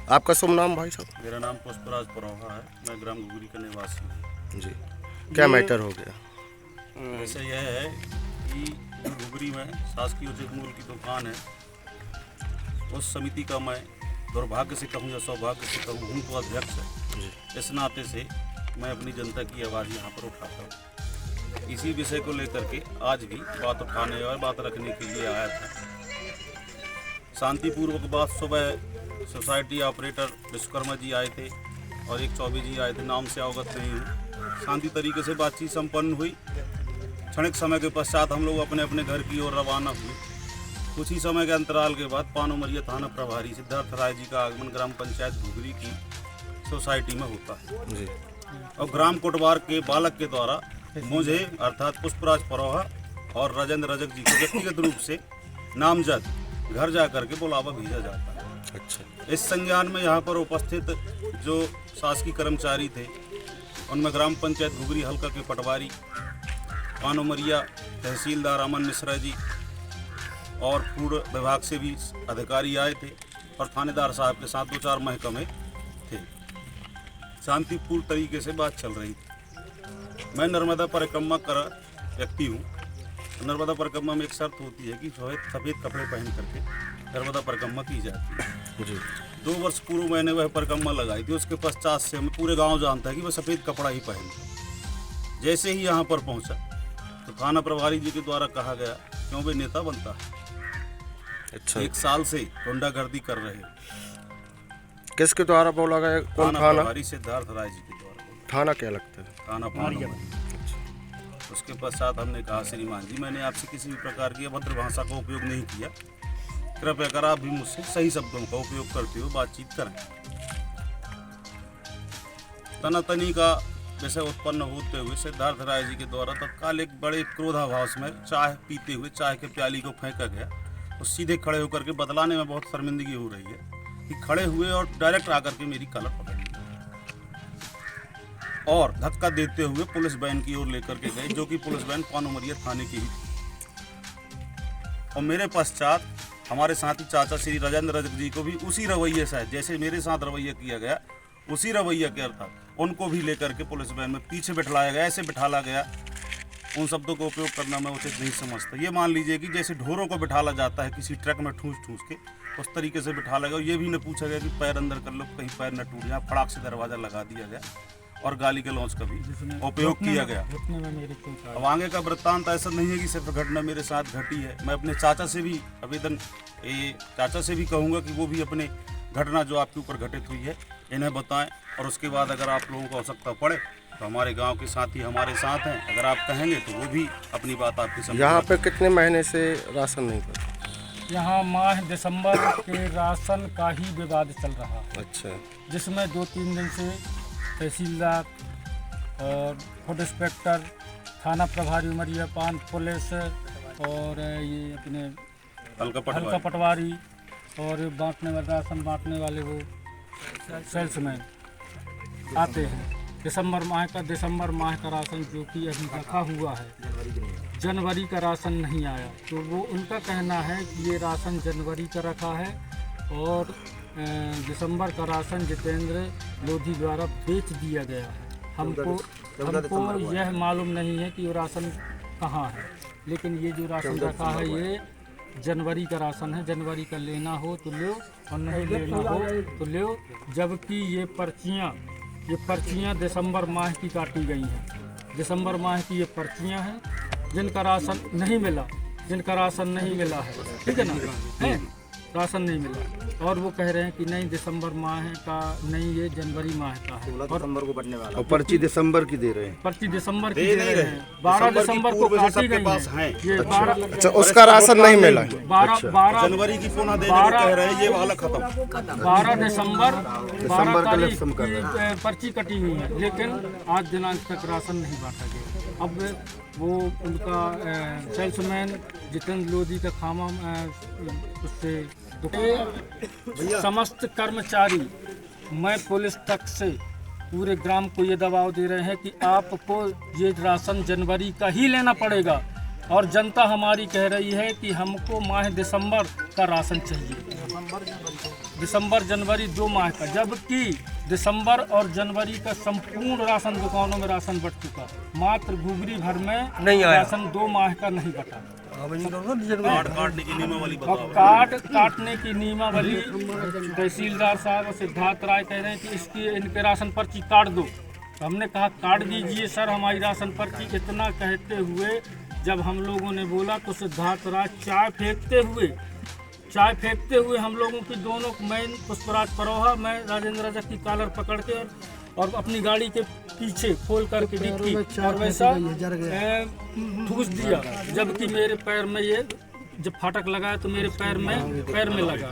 आपका शुभ नाम भाई साहब? मेरा नाम पुष्पराज परोहा है, मैं ग्राम घुघरी का निवासी हूँ। जी, क्या मैटर हो गया? वैसे यह है कि घुघरी में शासकीय उचित मूल्य की दुकान है। उस समिति का मैं दुर्भाग्य से कहूँ या सौभाग्य से कहूँ, हूँ तो अध्यक्ष है। इस नाते से मैं अपनी जनता की आवाज़ यहाँ पर उठाता हूँ। इसी विषय को लेकर के आज भी बात उठाने और बात रखने के लिए आया था। शांतिपूर्वक बात सुबह सोसाइटी ऑपरेटर विश्वकर्मा जी आए थे और एक चौबे जी आए थे, नाम से अवगत नहीं हूँ। शांति तरीके से बातचीत संपन्न हुई। क्षणिक समय के पश्चात हम लोग अपने अपने घर की ओर रवाना हुए। कुछ ही समय के अंतराल के बाद पानोमरिया थाना प्रभारी सिद्धार्थ राय जी का आगमन ग्राम पंचायत घुघरी की सोसाइटी में होता है जी। और ग्राम कोटवार के बालक के द्वारा मुझे अर्थात पुष्पराज परोहा और राजेंद्र रजक जी को व्यक्तिगत रूप से नामजद घर जा करके बुलावा भेजा जाता है। अच्छा। इस संज्ञान में यहाँ पर उपस्थित जो शासकीय कर्मचारी थे उनमें ग्राम पंचायत घुघरी हल्का के पटवारी, पानोमरिया तहसीलदार अमन मिश्रा जी और फूड विभाग से भी अधिकारी आए थे और थानेदार साहब के साथ 2-4 महकमे थे। शांतिपूर्ण तरीके से बात चल रही थी। मैं नर्मदा परिक्रमा कर व्यक्ति हूँ। नर्मदा परिक्रमा में एक शर्त होती है कि सफ़ेद कपड़े पहन करके नर्मदा परिक्रमा की जाती है। जी। 2 वर्ष पूर्व मैंने वह परिक्रमा लगाई थी। उसके पश्चात से हमें पूरे गांव जानता है कि वह सफ़ेद कपड़ा ही पहनता। जैसे ही यहाँ पर पहुँचा तो थाना प्रभारी जी के द्वारा कहा गया क्यों वे नेता बनता है। अच्छा। 1 साल से गुंडागर्दी कर रहे हैं। किसके द्वारा बोला गया? कौन थाना थाना? प्रभारी सिद्धार्थ राय जी के द्वारा बोला। थाना क्या लगता है? थाना पानोमरिया। उसके पश्चात हमने कहा श्रीमान जी, मैंने आपसे किसी भी प्रकार की अभद्र भाषा का उपयोग नहीं किया। कृपया कर आप भी मुझसे सही शब्दों का उपयोग करते हुए बातचीत करें। तनातनी का विषय उत्पन्न होते हुए सिद्धार्थ राय जी के द्वारा तत्काल एक बड़े क्रोधाभास में चाय पीते हुए चाय के प्याली को फेंका गया और सीधे खड़े होकर के बतलाने में बहुत शर्मिंदगी हो रही है कि खड़े हुए और डायरेक्ट आकर के मेरी कलर पकड़ ली और धक्का देते हुए पुलिस वैन की ओर लेकर के गए, जो कि पुलिस वैन पानोमरिया थाने की ही थी। और मेरे पश्चात हमारे साथी चाचा श्री राजेंद्र रजक जी को भी उसी रवैये से, जैसे मेरे साथ रवैया किया गया, उसी रवैया के अर्थात उनको भी लेकर के पुलिस वैन में पीछे बिठाया गया। ऐसे बिठाला गया, उन शब्दों का उपयोग करना मैं उचित नहीं समझता। ये मान लीजिए कि जैसे ढोरों को बिठाला जाता है किसी ट्रक में ठूस ठूस के, उस तरीके से बिठाला गया। ये भी न पूछा गया कि पैर अंदर कर लो, कहीं पैर न टूट जाए। फड़ाक से दरवाज़ा लगा दिया गया और गाली गलौज का भी उपयोग किया गया। अब आगे का वृत्तांत ऐसा नहीं है कि सिर्फ घटना मेरे साथ घटी है। मैं अपने चाचा से भी चाचा से भी कहूँगा कि वो भी अपने घटना जो आपके ऊपर घटित हुई है इन्हें बताएं, और उसके बाद अगर आप लोगों को आवश्यकता पड़े तो हमारे गांव के साथी हमारे साथ हैं। अगर आप कहेंगे तो वो भी अपनी बात आपके सामने। यहाँ पे कितने महीने से राशन नहीं पड़ा? यहाँ माह दिसंबर के राशन का ही विवाद चल रहा है। अच्छा। जिसमें 2-3 दिन से तहसीलदार और फूड इंस्पेक्टर, थाना प्रभारी उमरिया पान, पुलिस और ये अपने हल्का पटवारी और बांटने वाले राशन बांटने वाले वो सेल्समैन आते हैं। दिसंबर माह का राशन जो कि अभी रखा हुआ है, जनवरी का राशन नहीं आया। तो वो उनका कहना है कि ये राशन जनवरी का रखा है और दिसंबर का राशन जितेंद्र लोधी द्वारा बेच दिया गया है। हमको यह मालूम नहीं है कि वो राशन कहाँ है, लेकिन ये जो राशन रखा है ये जनवरी का राशन है। जनवरी का लेना हो तो लो और नहीं लेना हो तो लो। जबकि ये पर्चियाँ दिसंबर माह की काटी गई हैं। दिसंबर माह की ये पर्चियाँ हैं जिनका राशन नहीं मिला है, ठीक है ना, है राशन नहीं मिला। और वो कह रहे हैं कि नहीं दिसंबर माह का नहीं, ये जनवरी माह का है। 16 दिसंबर को बढ़ने वाला और पर्ची दिसंबर की दे रहे हैं। पर्ची दिसंबर की दे रहे हैं। 12 दिसंबर को काटी गई है ये। 12 अच्छा, उसका राशन नहीं मिला। 12 जनवरी की पुनः देने को कह रहे हैं, ये वाला खत्म। 12 दिसंबर 12 तारीख की पर्ची कटी हुई है, लेकिन आज दिनांक तक राशन नहीं बांटा गया। अब वो उनका सेल्समैन जितेंद्र लोधी का खामा उससे समस्त कर्मचारी, मैं पुलिस तक से पूरे ग्राम को ये दबाव दे रहे हैं कि आपको ये राशन जनवरी का ही लेना पड़ेगा। और जनता हमारी कह रही है कि हमको माह दिसंबर का राशन चाहिए। दिसंबर जनवरी 2 माह का, जबकि दिसंबर और जनवरी का संपूर्ण राशन दुकानों में राशन बट चुका, मात्र घुघरी भर में नहीं आया। राशन 2 माह का नहीं बटा। कार्ड काटने की नियमावली अब बताओ। कार्ड काटने की नियमावली तहसीलदार साहब सिद्धार्थ राय कह रहे हैं कि इसकी इनके राशन पर्ची काट दो। तो हमने कहा काट दीजिए सर हमारी राशन पर्ची। इतना कहते हुए जब हम लोगों ने बोला तो सिद्धार्थ राय चाय फेंकते हुए हम लोगों की दोनों, मैं पुष्पराज परोहा, मैं राजेंद्र रजक की कॉलर पकड़ के और अपनी गाड़ी के पीछे खोल करके डिक्की और वैसा ठूस दिया, जबकि मेरे पैर में ये जब फाटक लगाया तो मेरे पैर में लगा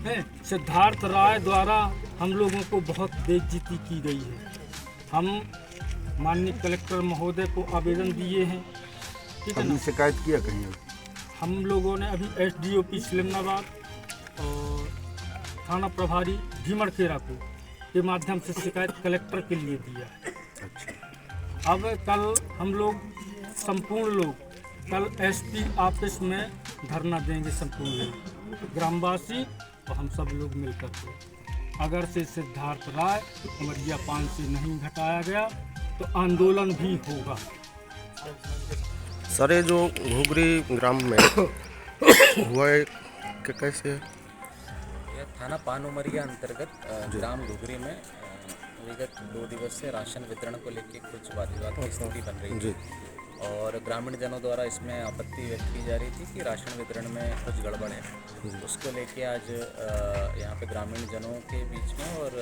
है। सिद्धार्थ राय द्वारा हम लोगों को बहुत बेइज्जती की गई है। हम माननीय कलेक्टर महोदय को आवेदन दिए हैं, ठीक है ना। शिकायत किया कहीं? हम लोगों ने अभी SDOP सिलमनाबाद और थाना प्रभारी भीमड़खेरा को के माध्यम से शिकायत कलेक्टर के लिए दिया है। अब कल हम लोग संपूर्ण लोग कल SP ऑफिस में धरना देंगे, संपूर्ण लोग ग्रामवासी और हम सब लोग मिलकर के। अगर से सिद्धार्थ राय उमरिया 5 से नहीं घटाया गया तो आंदोलन भी होगा। सर ये जो घुघरी ग्राम में हुआ है कि कैसे? यह थाना पान उमरिया अंतर्गत ग्राम घुघरी में विगत 2 दिवस से राशन वितरण को लेकर कुछ वाद विवाद की स्थिति बन रही थी और ग्रामीण जनों द्वारा इसमें आपत्ति व्यक्त की जा रही थी कि राशन वितरण में कुछ गड़बड़ है। उसको लेके आज यहाँ पे ग्रामीण जनों के बीच में और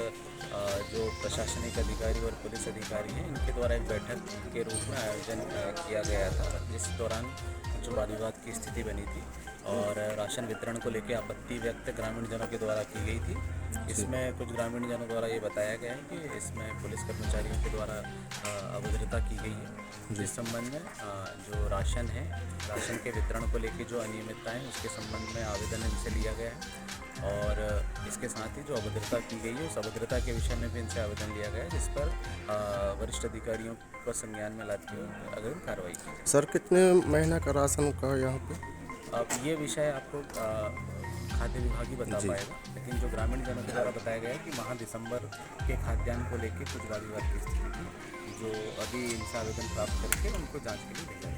जो प्रशासनिक अधिकारी और पुलिस अधिकारी हैं इनके द्वारा एक बैठक के रूप में आयोजन किया गया था, जिस दौरान जो वाद विवाद की स्थिति बनी थी और राशन वितरण को लेकर आपत्ति व्यक्त ग्रामीण जनों के द्वारा की गई थी। इसमें कुछ ग्रामीण जनों द्वारा ये बताया गया है कि इसमें पुलिस कर्मचारियों के द्वारा अभद्रता की गई है। जिस संबंध में जो राशन है, राशन के वितरण को लेकर जो अनियमितताएं उसके संबंध में आवेदन इनसे लिया गया है और इसके साथ ही जो अभद्रता की गई है उस अभद्रता के विषय में भी इनसे आवेदन लिया गया है, जिस पर वरिष्ठ अधिकारियों को संज्ञान में लाते हुए अग्रिम कार्रवाई की जाए। सर कितने महीना का राशन का यहाँ पे? अब ये विषय आपको खाद्य विभाग ही बता पाएगा, लेकिन जो ग्रामीण जनों के द्वारा बताया गया है कि माह दिसंबर के खाद्यान्न को लेकर कुछ वाद विवाद की स्थिति थी, जो अभी इनसे आवेदन प्राप्त करके उनको जांच के लिए भेजा